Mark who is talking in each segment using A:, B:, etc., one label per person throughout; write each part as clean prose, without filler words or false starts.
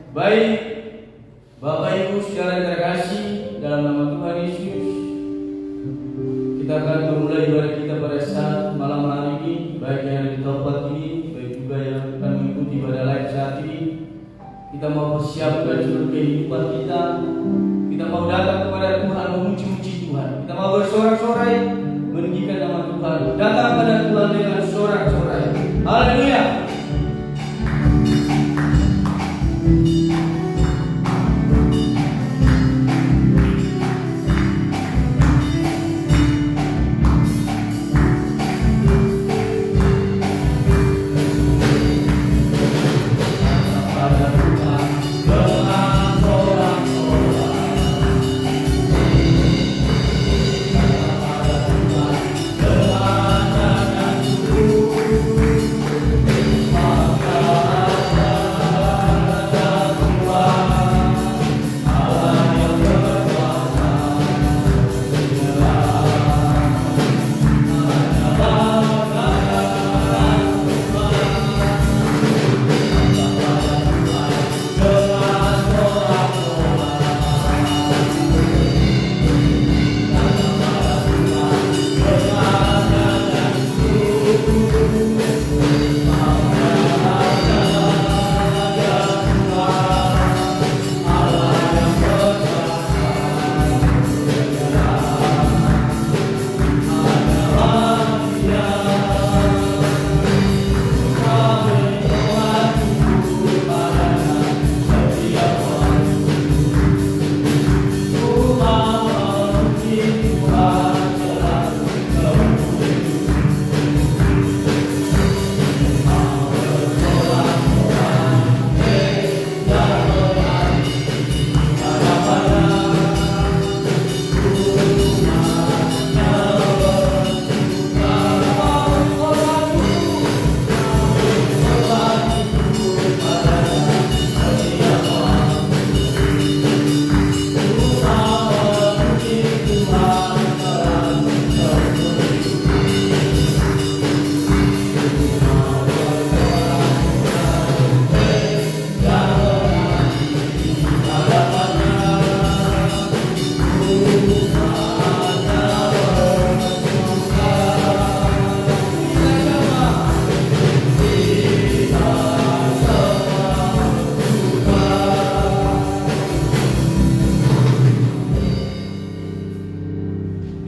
A: Baik, Bapak Ibu saudara terkasih, dalam nama Tuhan Yesus, kita akan memulai ibadah kita pada saat malam hari ini, baik yang ada di tempat ini, baik juga yang akan mengikuti ibadah live saat ini. Kita mau persiapkan seluruh kehidupan kita. Kita mau datang kepada Tuhan, memuji-muji Tuhan. Kita mau bersorak-sorai, meninggikan nama Tuhan. Datang kepada Tuhan dengan sorak-sorai. Haleluya.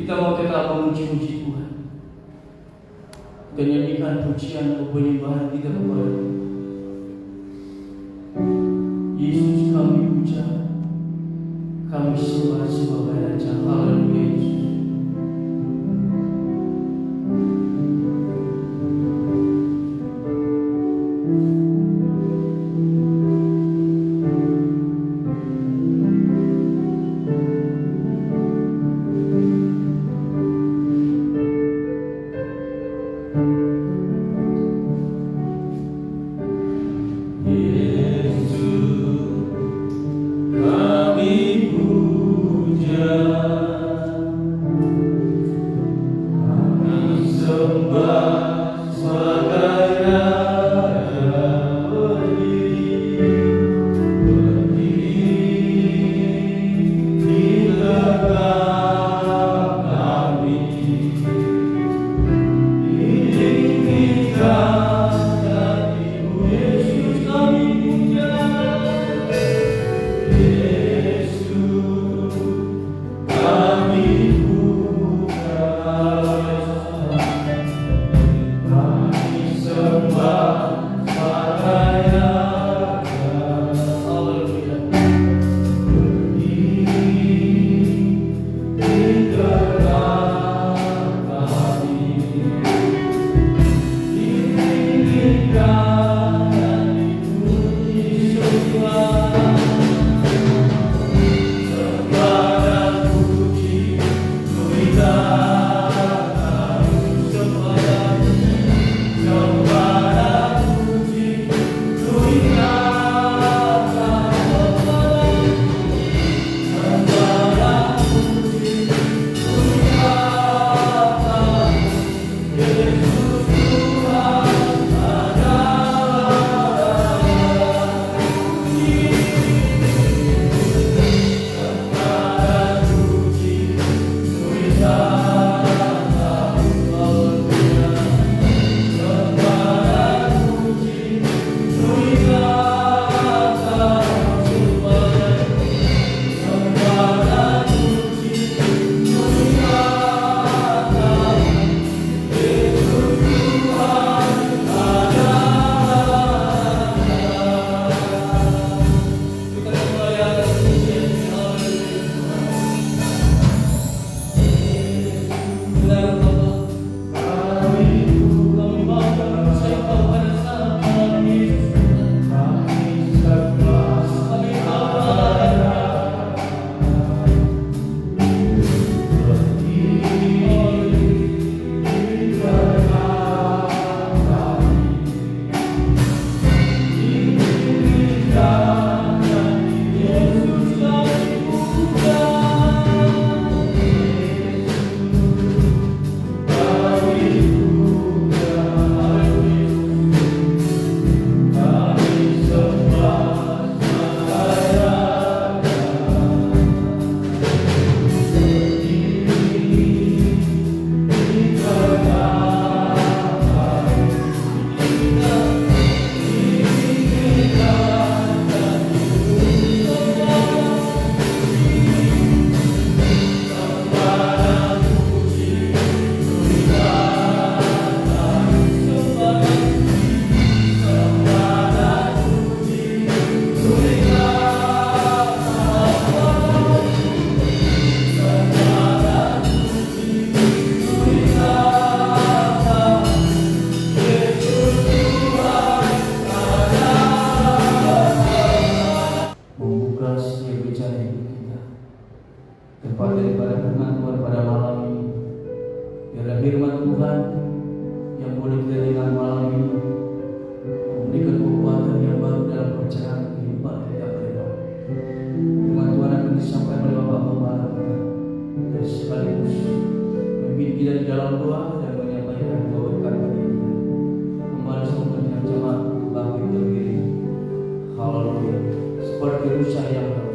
A: Kita mau tetap memuji-muji Tuhan. Kita nyanyikan pujian atau penyembahan kita kepada Tuhan. Yesus kami puja, kami sembah sebagai Raja. Haleluya Yesus. berlimpah daripada firman Tuhan pada malam ini. Biarlah firman Tuhan yang boleh kita dengar malam ini memberikan kekuatan yang baru dalam pencerahan kehidupan kita pribadi. Firman Tuhan akan disampaikan oleh Bapak Pembala kita, dan sekaligus memimpin kita di dalam doa dan menyampaikan berkat bagi kita. Kembali semua dengan jemaat bangkit berdiri. Haleluya. Seperti rusa yang terus.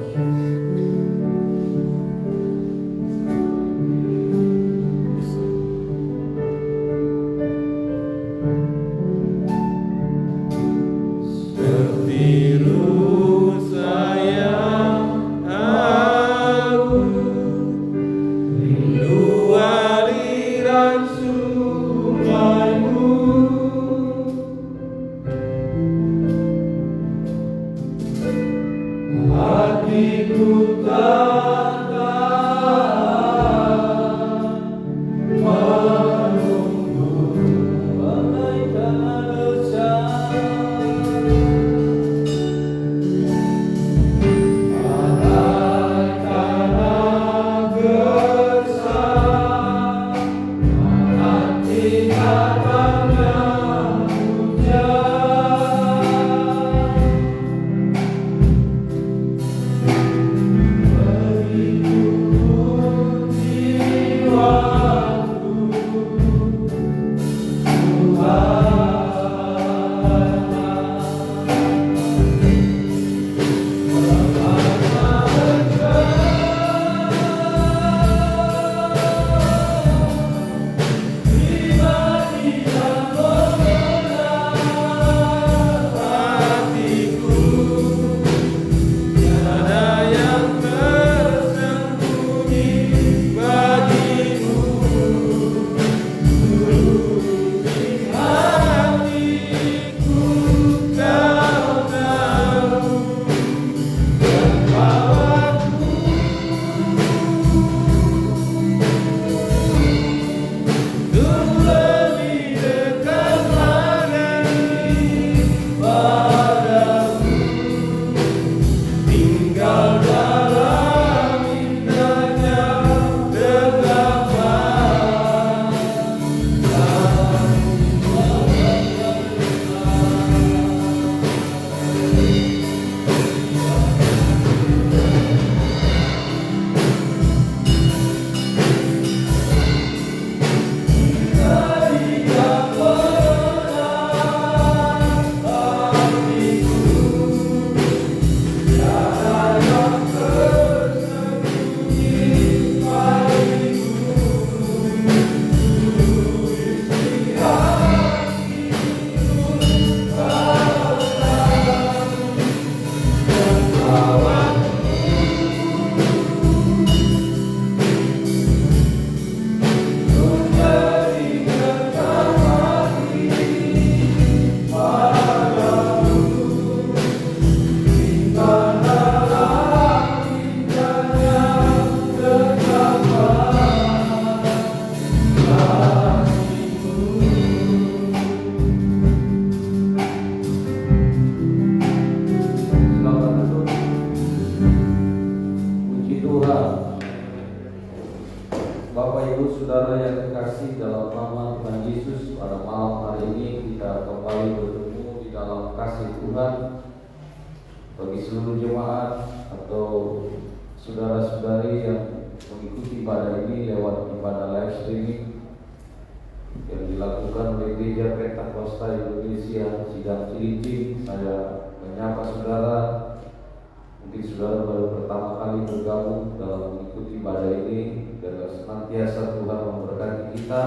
B: Bagi seluruh jemaat atau saudara-saudari yang mengikuti ibadah ini lewat ibadah live streaming yang dilakukan oleh Gereja Pentakosta Indonesia Sidang Cilincing, saya menyapa saudara. Mungkin saudara baru pertama kali bergabung dalam mengikuti ibadah ini, dan senantiasa Tuhan memberkati kita,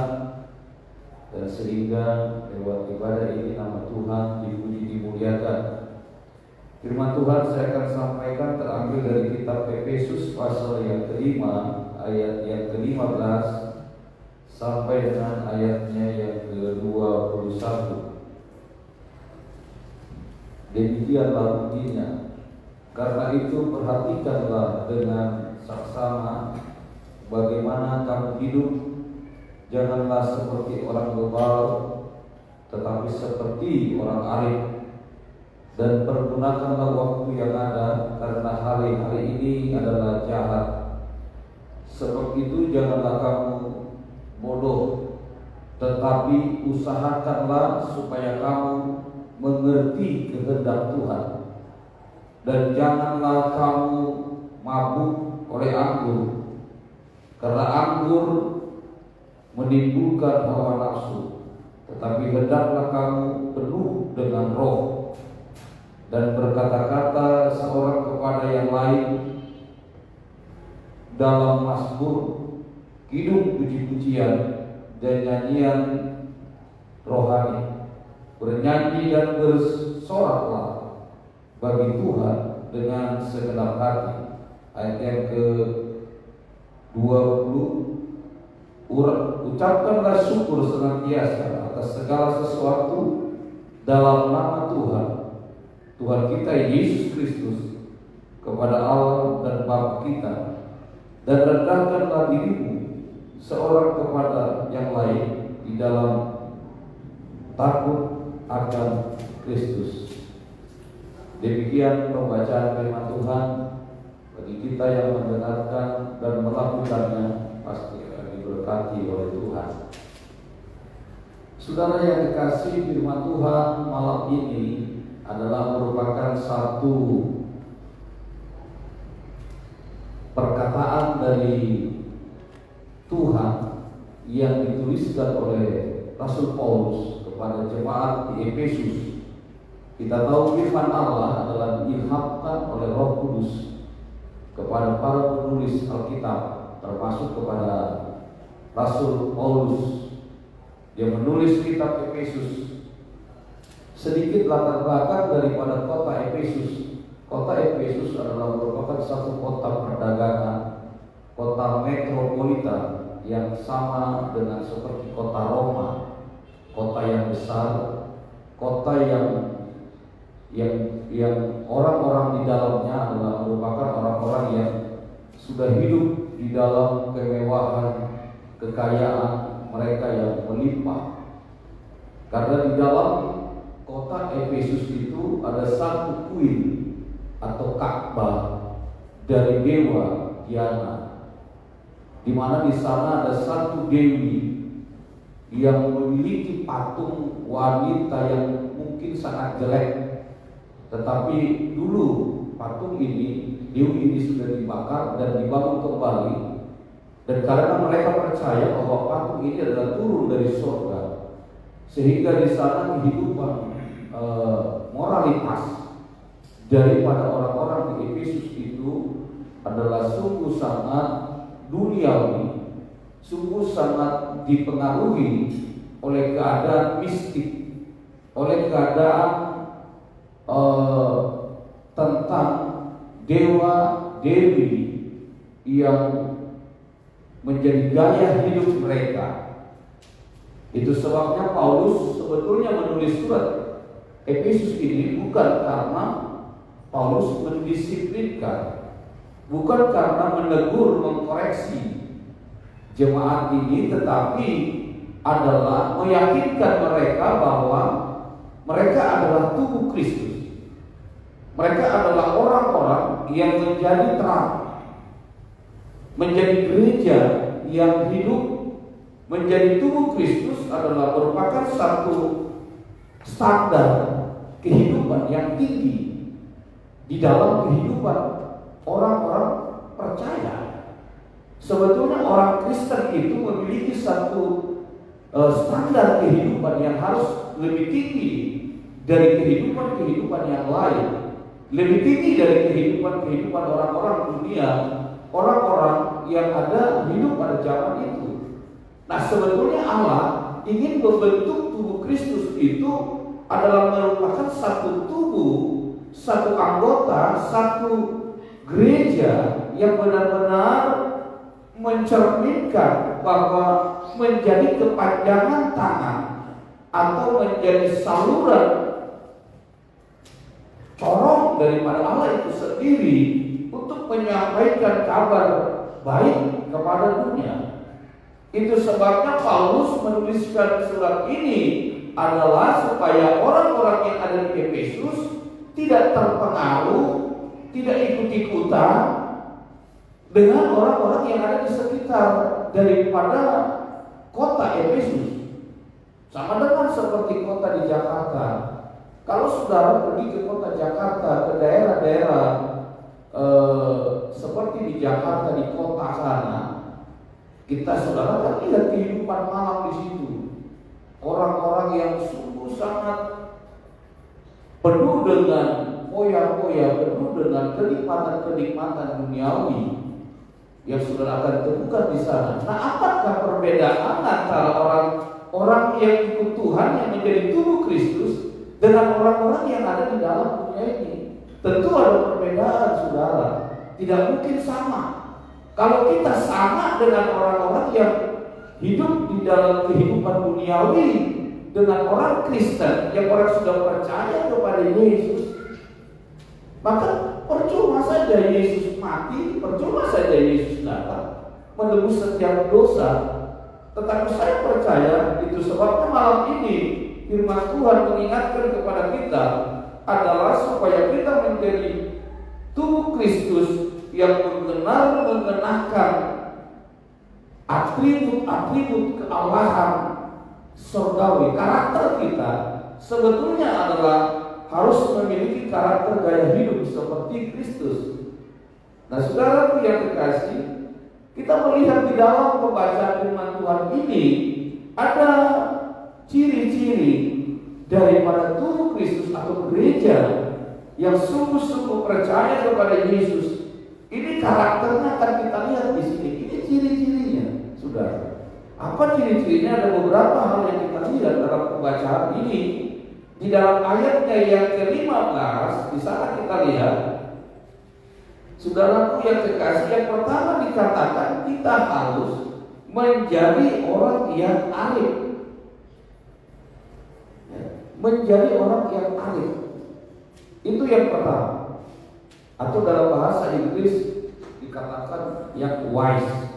B: dan sehingga lewat ibadah ini nama Tuhan dipuji dimuliakan. Firman Tuhan saya akan sampaikan terambil dari kitab Efesus pasal yang kelima, ayat yang ke-15 sampai dengan ayatnya yang ke-21. Demikianlah bunyinya. Karena itu perhatikanlah dengan saksama bagaimana kamu hidup. Janganlah seperti orang bebal, tetapi seperti orang arif. Dan pergunakanlah waktu yang ada, karena hari-hari ini adalah jahat. bodoh, tetapi usahakanlah supaya kamu mengerti kehendak Tuhan. Dan janganlah kamu mabuk oleh anggur, karena anggur menimbulkan hawa nafsu, tetapi hendaklah kamu penuh dengan roh, dan berkata-kata seorang kepada yang lain dalam mazmur, kidung puji-pujian dan nyanyian rohani. Bernyanyi dan bersoraklah bagi Tuhan dengan segenap hati. Ayat yang ke-20, ucapkanlah syukur senantiasa atas segala sesuatu dalam nama Tuhan kita Yesus Kristus kepada Allah dan Bapa kita, dan rendahkanlah dirimu seorang kepada yang lain di dalam takut akan Kristus. Demikian pembacaan firman Tuhan. Bagi kita yang mendengarkan dan melakukannya, pasti akan diberkati oleh Tuhan. Saudara yang dikasihi, firman Tuhan malam ini adalah merupakan satu perkataan dari Tuhan yang dituliskan oleh Rasul Paulus kepada jemaat di Efesus. Kita tahu firman Allah adalah diilhamkan oleh Roh Kudus kepada para penulis Alkitab, termasuk kepada Rasul Paulus yang menulis kitab Efesus. Sedikit latar belakang daripada kota Efesus. Kota Efesus adalah merupakan satu kota perdagangan, kota metropolitan yang sama dengan seperti kota Roma, kota yang besar, kota yang orang-orang di dalamnya adalah merupakan orang-orang yang sudah hidup di dalam kemewahan, kekayaan mereka yang melimpah. Karena di dalam kota Efesus itu ada satu kuil atau Ka'bah dari dewa Diana, di mana di sana ada satu dewi yang memiliki patung wanita yang mungkin sangat jelek. Tetapi dulu patung ini, dewi ini sudah dibakar dan dibangun kembali. Dan karena mereka percaya bahwa patung ini adalah turun dari surga, sehingga di sana kehidupan moralitas daripada orang-orang di Efesus itu adalah sungguh sangat duniawi, sungguh sangat dipengaruhi oleh keadaan mistik, oleh keadaan tentang dewa dewi yang menjadi gaya hidup mereka. Itu sebabnya Paulus sebetulnya menulis surat Efesus ini bukan karena Paulus mendisiplinkan, bukan karena menegur, mengkoreksi jemaat ini, tetapi adalah meyakinkan mereka bahwa mereka adalah tubuh Kristus. Mereka adalah orang-orang yang menjadi terang, menjadi gereja yang hidup, menjadi tubuh Kristus adalah merupakan satu standar kehidupan yang tinggi di dalam kehidupan orang-orang percaya. Sebetulnya orang Kristen itu memiliki satu standar kehidupan yang harus lebih tinggi dari kehidupan yang lain, lebih tinggi dari kehidupan orang-orang dunia, orang-orang yang ada hidup pada zaman itu. Nah, sebetulnya Allah ingin membentuk tubuh Kristus itu adalah merupakan satu tubuh, satu anggota, satu gereja yang benar-benar mencerminkan bahwa menjadi kepanjangan tangan atau menjadi saluran corong daripada Allah itu sendiri untuk menyampaikan kabar baik kepada dunia. Itu sebabnya Paulus menuliskan surat ini adalah supaya orang-orang yang ada di Efesus tidak terpengaruh, tidak ikut-ikutan dengan orang-orang yang ada di sekitar daripada kota Efesus. Sama dengan seperti kota di Jakarta. Kalau saudara pergi ke kota Jakarta, ke daerah-daerah seperti di Jakarta, di kota sana, kita saudara kan lihat kehidupan malam di situ. Orang-orang yang sungguh sangat penuh dengan foya-foya, penuh dengan kenikmatan-kenikmatan duniawi yang saudara akan temukan di sana. Nah, apakah perbedaan antara orang yang ikut Tuhan yang menjadi tubuh Kristus dengan orang-orang yang ada di dalam dunia ini? Tentu ada perbedaan, saudara. Tidak mungkin sama. Kalau kita sama dengan orang-orang yang hidup di dalam kehidupan duniawi dengan orang Kristen yang orang sudah percaya kepada Yesus, maka percuma saja Yesus mati, percuma saja Yesus datang menebus setiap dosa. Tetapi saya percaya itu sebabnya malam ini firman Tuhan mengingatkan kepada kita adalah supaya kita menjadi tubuh Kristus yang mengenakan atribut-atribut kealahan surgawi. Karakter kita sebetulnya adalah harus memiliki karakter gaya hidup seperti Kristus. Nah, saudara yang terkasih, kita melihat di dalam pembacaan firman Tuhan ini ada ciri-ciri daripada tubuh Kristus atau gereja yang sungguh-sungguh percaya kepada Yesus. Ini karakternya akan kita lihat di sini. Ini ciri-cirinya, saudara. Apa ciri-cirinya? Ada beberapa hal yang kita lihat dalam pembacaan ini. Di dalam ayatnya yang ke-15, di sana kita lihat, saudaraku yang terkasih, yang pertama dikatakan kita harus menjadi orang yang arif. Menjadi orang yang arif. Itu yang pertama. Atau dalam bahasa Inggris dikatakan yang wise.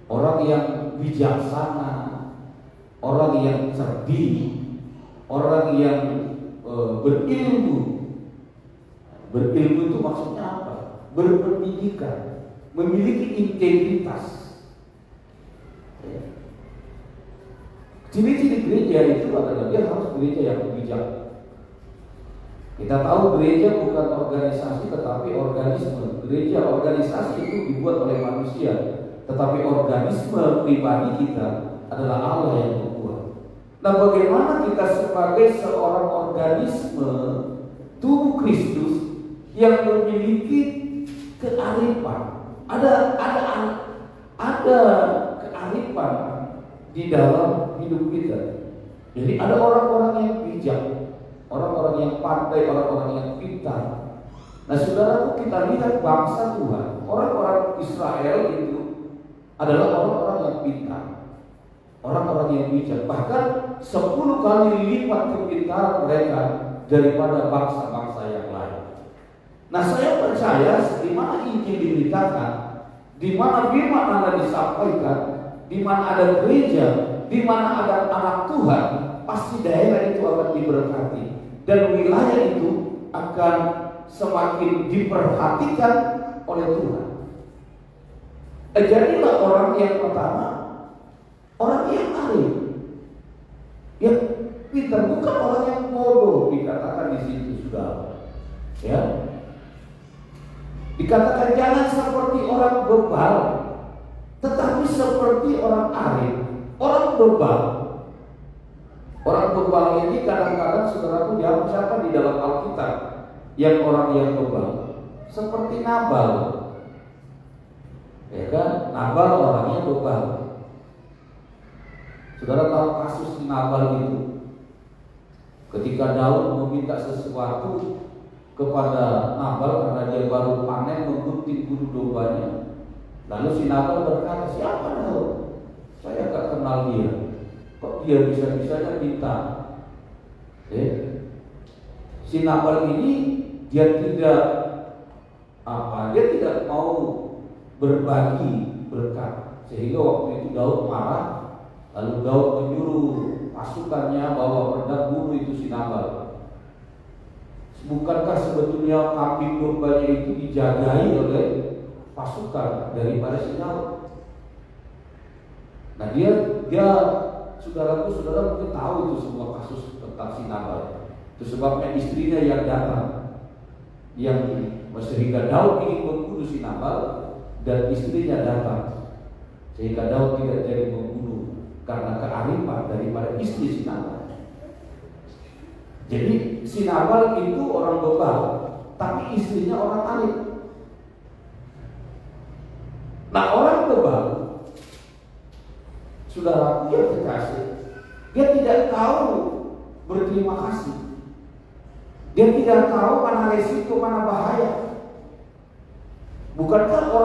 B: Orang yang bijaksana, orang yang cerdik, orang yang berilmu. Berilmu itu maksudnya apa? Berpendidikan, memiliki integritas. Ciri-ciri gereja itu adalah dia harus gereja yang bijak. Kita tahu gereja bukan organisasi tetapi organisme. Gereja organisasi itu dibuat oleh manusia, tetapi organisme pribadi kita adalah Allah yang membuat. Nah, bagaimana kita sebagai seorang organisme tubuh Kristus yang memiliki kearifan? Ada kearifan di dalam hidup kita. Jadi ada orang-orang yang bijak, orang-orang yang pandai, orang-orang yang pintar. Nah, saudaraku, kita lihat bangsa Tuhan, orang-orang Israel itu adalah orang-orang yang pintar, orang-orang yang bijak. Bahkan 10 kali lipat kepintaran mereka daripada bangsa-bangsa yang lain. Nah, saya percaya di mana Injil diberitakan, di mana firman Allah disampaikan, di mana ada gereja, di mana ada anak Tuhan, pasti daerah itu akan diberkati dan wilayah itu akan semakin diperhatikan oleh Tuhan. Jadilah orang yang pertama, orang yang arif, yang pintar, bukan orang yang bodoh. Dikatakan di situ sudah, ya. Dikatakan jangan seperti orang bebal, tetapi seperti orang arif. Orang bebal, orang bebal ini kadang-kadang saudaraku dianggap siapa di dalam Alkitab yang orang yang bebal? Seperti Nabal, ya kan? Nabal orangnya bebal. Saudara tahu kasus Nabal itu? Ketika Daud meminta sesuatu kepada Nabal karena dia baru panen menggunting bulu dombanya, lalu si Nabal berkata, siapa Daud? Saya gak kenal dia. Kok dia bisa-bisanya minta? Si Nabal ini dia tidak mau berbagi berkat, sehingga waktu itu Daud marah. Lalu Daud menyuruh pasukannya bawa pedang bunuh itu si Nabal. Bukankah sebetulnya kambing dombanya itu dijagai oleh pasukan daripada si Daud? Nah dia saudara mungkin tahu itu semua kasus tentang si Nabal. Itu sebabnya istrinya yang datang, yang sehingga Daud ingin membunuh si Nabal, dan istrinya datang sehingga Daud tidak jadi membunuh karena kearifan daripada istri si Nabal. Jadi si Nabal itu orang bebal, tapi istrinya orang arif. Nah orang bebal, saudara dia kekasih, dia tidak tahu berterima kasih. Dia tidak tahu mana resiko, mana bahaya. Bukankah kalau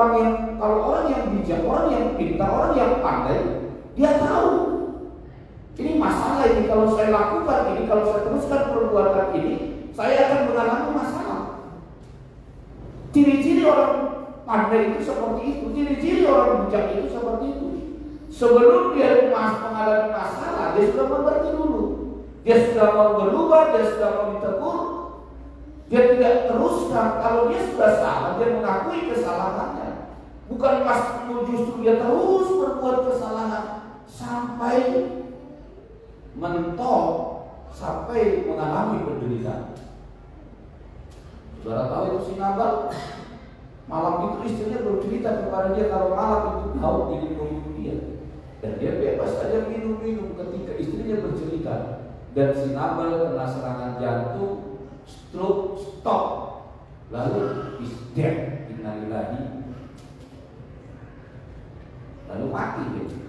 B: orang yang bijak, orang yang pintar, orang yang pandai, dia tahu ini masalah ini, kalau saya lakukan ini, kalau saya teruskan perbuatan ini, saya akan mengalami masalah. Ciri-ciri orang pandai itu seperti itu, ciri-ciri orang bijak itu seperti itu. Sebelum dia mengalami masalah, dia sudah mengerti dulu. Dia sudah mau berubah, dia sudah mau ditegur. Dia tidak teruskan. Kalau dia sudah salah, dia mengakui kesalahannya. Bukan justru dia terus berbuat kesalahan sampai mentok, sampai mengalami penderitaan. Saudara tahu itu si Nabal. Malam itu istrinya bercerita kepada dia kalau malam itu Daud ingin membunuh dia, dan dia bebas saja minum-minum ketika istrinya bercerita. Dan si Nabal kena serangan jantung, stroke, stop, lalu is dead, innalillahi, lalu mati dia.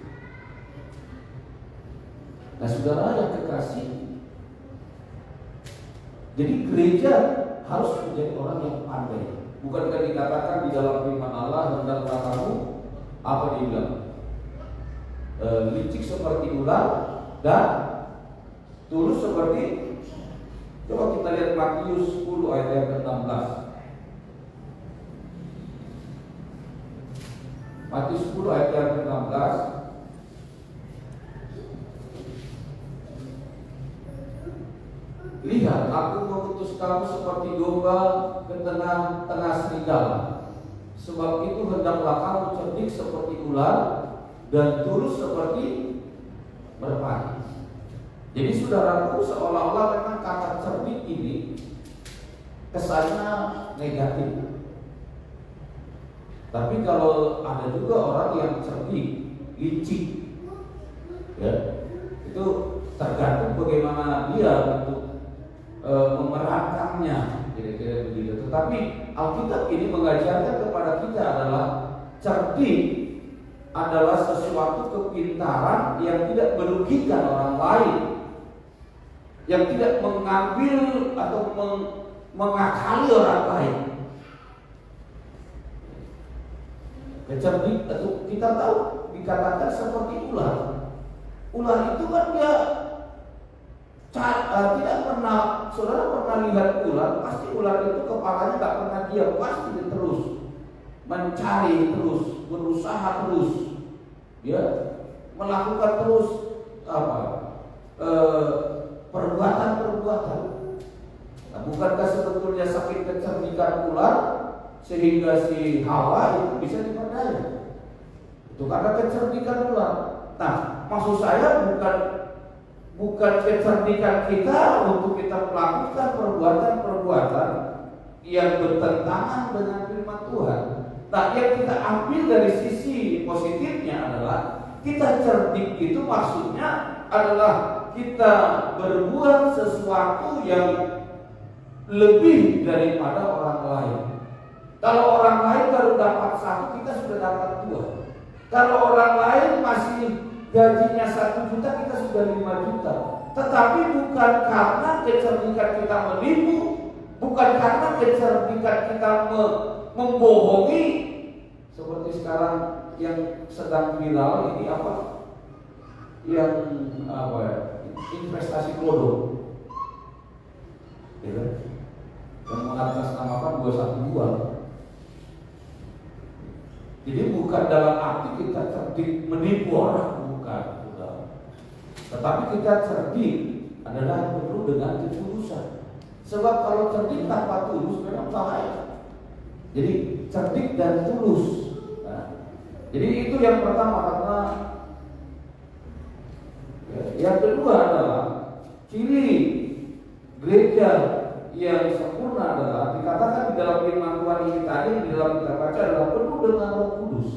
B: Nah saudara yang kekasih, jadi gereja harus menjadi orang yang pandai. Bukankah dikatakan di dalam firman Allah, hendaklah kamu, apa dia bilang, licik seperti ular dan tulus seperti, coba kita lihat Matius 10 ayat yang ke-16. Matius 10 ayat yang ke-16. Lihat, aku mengutus kamu seperti domba ke tengah-tengah serigala. Sebab itu hendaklah kamu cerdik seperti ular dan tulus seperti merpati. Jadi saudaraku, seolah-olah memang kata cerdik ini kesannya negatif. Tapi kalau ada juga orang yang cerdik, licik, ya, itu tergantung bagaimana dia untuk memerankannya, kira-kira begitu. Tetapi Alkitab ini mengajarkan kepada kita adalah cerdik adalah sesuatu kepintaran yang tidak merugikan orang lain, yang tidak mengambil atau mengakali orang lain. Kecerdik atau kita tahu dikatakan seperti ular. Ular itu kan dia tidak pernah, saudara pernah lihat ular, pasti ular itu kepalanya tak pernah diam, pasti dia terus mencari, terus berusaha, terus ya melakukan terus perbuatan. Nah, bukankah sebetulnya saking kecerdikan ular sehingga si Hawa itu bisa diperdaya? Itu karena kecerdikan ular. Nah, maksud saya bukan kecerdikan kita untuk kita melakukan perbuatan-perbuatan yang bertentangan dengan firman Tuhan. Nah, yang kita ambil dari sisi positifnya adalah kita cerdik itu maksudnya adalah kita berbuat sesuatu yang lebih daripada orang lain. Kalau orang lain baru dapat 1, kita sudah dapat 2. Kalau orang lain masih gajinya 1 juta, kita sudah 5 juta. Tetapi bukan karena kecerdikan kita menipu, bukan karena kecerdikan kita membohongi. Seperti sekarang yang sedang viral ini yang investasi bodong, ya, yang mengatasnamakan 212. Jadi bukan dalam arti kita cerdik menipu orang, bukan. Tetapi kita cerdik adalah penuh dengan ketulusan. Sebab kalau cerdik tanpa tulus memang bahaya. Jadi cerdik dan tulus. Nah, jadi itu yang pertama, karena Yang kedua adalah ciri gereja yang sempurna adalah dikatakan di dalam firman Tuhan ini tadi, di dalam kita baca adalah penuh dengan Roh Kudus.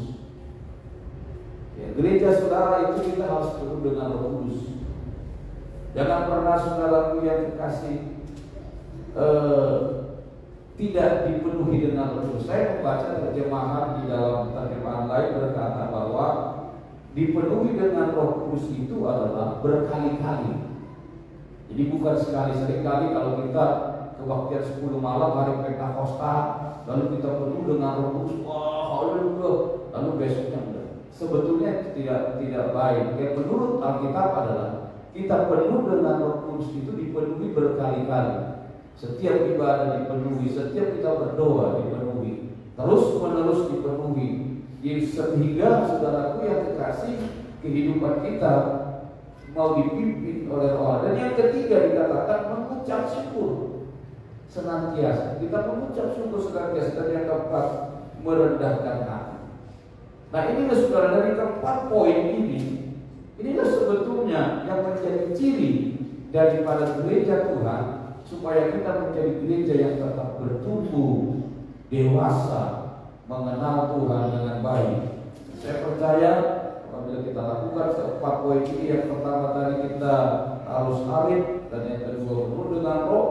B: Ya, gereja saudara itu kita harus penuh dengan Roh Kudus. Jangan pernah saudaraku yang kekasih tidak dipenuhi dengan Roh Kudus. Saya membaca terjemahan di dalam terjemahan lain berkata bahwa dipenuhi dengan Roh Kudus itu adalah berkali-kali. Jadi bukan sekali, seringkali kalau kita kebaktian 10 malam hari Pentakosta lalu kita penuh dengan Roh Kudus, wah haleluya, lalu besoknya enggak. Sebetulnya tidak baik. Yang menurut Alkitab adalah kita penuh dengan Roh Kudus itu dipenuhi berkali-kali. Setiap ibadah dipenuhi, setiap kita berdoa dipenuhi, terus-menerus dipenuhi. Sehingga saudaraku yang kekasih, kehidupan kita mau dipimpin oleh Roh. Dan yang ketiga dikatakan mengucap syukur senantiasa. Kita mengucap syukur senantiasa. Dan yang keempat merendahkan hati. Nah inilah saudara, dari keempat poin ini, inilah sebetulnya yang menjadi ciri daripada gereja Tuhan, supaya kita menjadi gereja yang tetap bertumbuh, dewasa, mengenal Tuhan dengan baik. Saya percaya apabila kita lakukan keempat poin ini, yang pertama tadi kita harus arif, dan yang kedua penuh dengan Roh,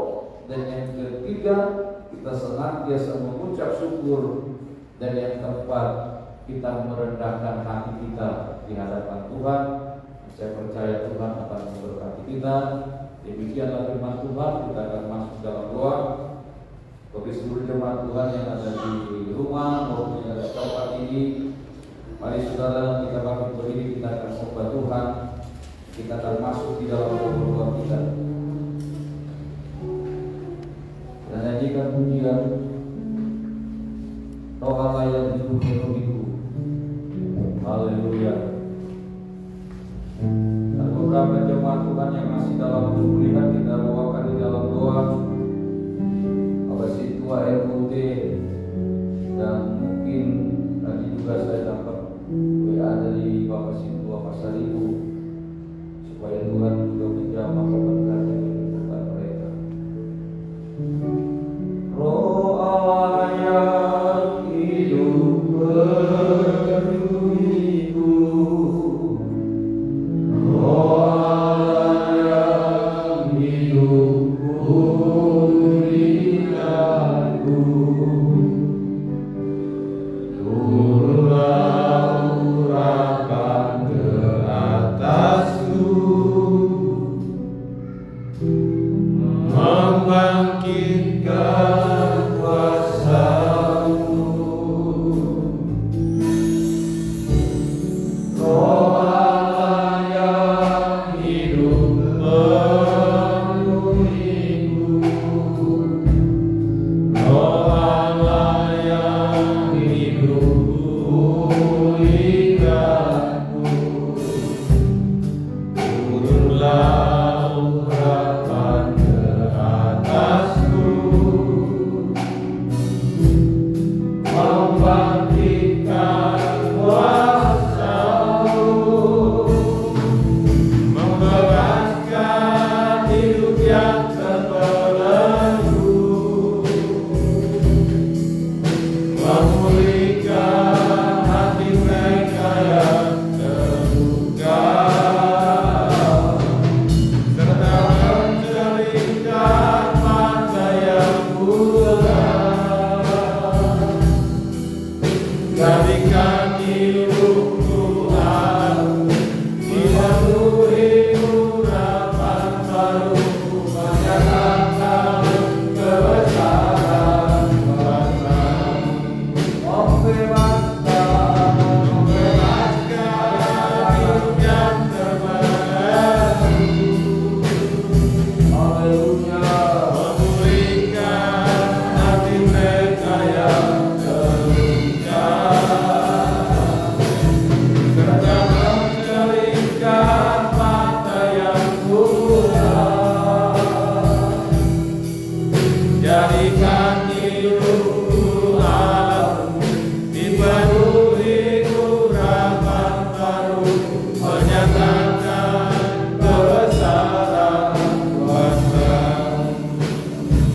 B: dan yang ketiga kita senantiasa mengucap syukur, dan yang keempat kita merendahkan hati kita di hadapan Tuhan. Saya percaya Tuhan akan memberkati kita. Demikianlah firman Tuhan. Kita akan masuk dalam doa. Bagi seluruh jemaat Tuhan yang ada di rumah maupun yang ada di tempat ini, mari saudara kita bangkit berdiri, kita akan sembah Tuhan. Kita akan masuk di dalam doa kita. Dan nyanyikan pujian Roh Allah yang hidup menuhiku. Haleluya. Ada beberapa jemaat Tuhan yang masih dalam pemulihan, kita bawakan di dalam doa. Bapak Situa RUT, dan mungkin tadi juga saya dapat WA dari Bapak Situa Pasar Ibu, supaya Tuhan juga menjamah pemberkatan kehidupan mereka. Roh Allah yang hidup menuhiku, Roh Allah yang hidup pulihkanku, turunlah urapan ke atasku, membangkitkan kuasa-Mu. Roh Allah yang hidup menuhiku, Roh Allah yang hidup pulihkanku, turunlah urapan ke atasku, membangkitkan